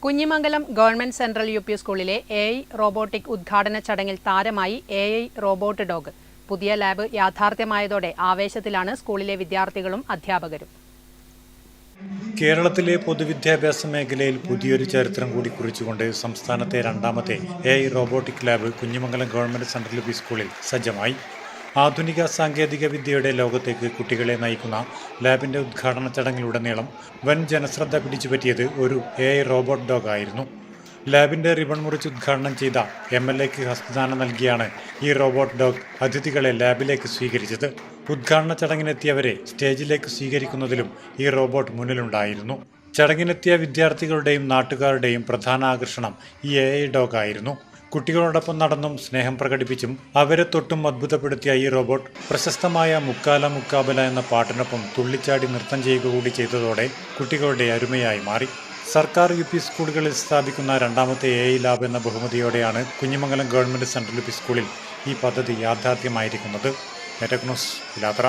Kunhimangalam government central UP. സ്കൂളിലെ AI robotic ഉദ്ഘാടന ചടങ്ങിൽ താരമായി AI റോബോട്ട് ഡോഗ്. പുതിയ ലാബ് യാഥാർത്ഥ്യമായതോടെ ആവേശത്തിലാണ് സ്കൂളിലെ വിദ്യാർത്ഥികളും അധ്യാപകരും. കേരളത്തിലെ പൊതുവിദ്യാഭ്യാസ മേഖലയിൽ പുതിയൊരു ചരിത്രം കൂടി കുറിച്ചുകൊണ്ട് സംസ്ഥാനത്തെ രണ്ടാമത്തെ AI robotic lab Kunhimangalam government central UP. സ്കൂളിൽ സജ്ജമായി. ആധുനിക സാങ്കേതിക വിദ്യയുടെ ലോകത്തേക്ക് കുട്ടികളെ നയിക്കുന്ന ലാബിന്റെ ഉദ്ഘാടന ചടങ്ങിലുടനീളം വൻ ജനശ്രദ്ധ പിടിച്ചുപറ്റിയത് ഒരു AI റോബോട്ട് ഡോഗ് ആയിരുന്നു. ലാബിന്റെ റിബൺ മുറിച്ച് ഉദ്ഘാടനം ചെയ്ത MLAക്ക് ഹസ്തദാനം നൽകിയാണ് ഈ റോബോട്ട് ഡോഗ് അതിഥികളെ ലാബിലേക്ക് സ്വീകരിച്ചത്. ഉദ്ഘാടന ചടങ്ങിനെത്തിയവരെ സ്റ്റേജിലേക്ക് സ്വീകരിക്കുന്നതിലും ഈ റോബോട്ട് മുന്നിലുണ്ടായിരുന്നു. ചടങ്ങിനെത്തിയ വിദ്യാർത്ഥികളുടെയും നാട്ടുകാരുടെയും പ്രധാന ആകർഷണം ഈ AI ഡോഗ് ആയിരുന്നു. കുട്ടികളോടൊപ്പം നടന്നും സ്നേഹം പ്രകടിപ്പിച്ചും അവരെ തൊട്ടും അത്ഭുതപ്പെടുത്തിയ ഈ റോബോട്ട് പ്രശസ്തമായ മുക്കാല മുക്കാബല എന്ന പാട്ടിനൊപ്പം തുള്ളിച്ചാടി നൃത്തം ചെയ്യുക കൂടി ചെയ്തതോടെ കുട്ടികളുടെ അരുമയായി മാറി. സർക്കാർ യു.പി. സ്കൂളുകളിൽ സ്ഥാപിക്കുന്ന രണ്ടാമത്തെ AI ലാബ് എന്ന ബഹുമതിയോടെയാണ് കുഞ്ഞിമംഗലം ഗവൺമെന്റ് സെൻട്രൽ യു.പി. സ്കൂളിൽ ഈ പദ്ധതി യാഥാർത്ഥ്യമായിരിക്കുന്നത്. Network news, Pilathara.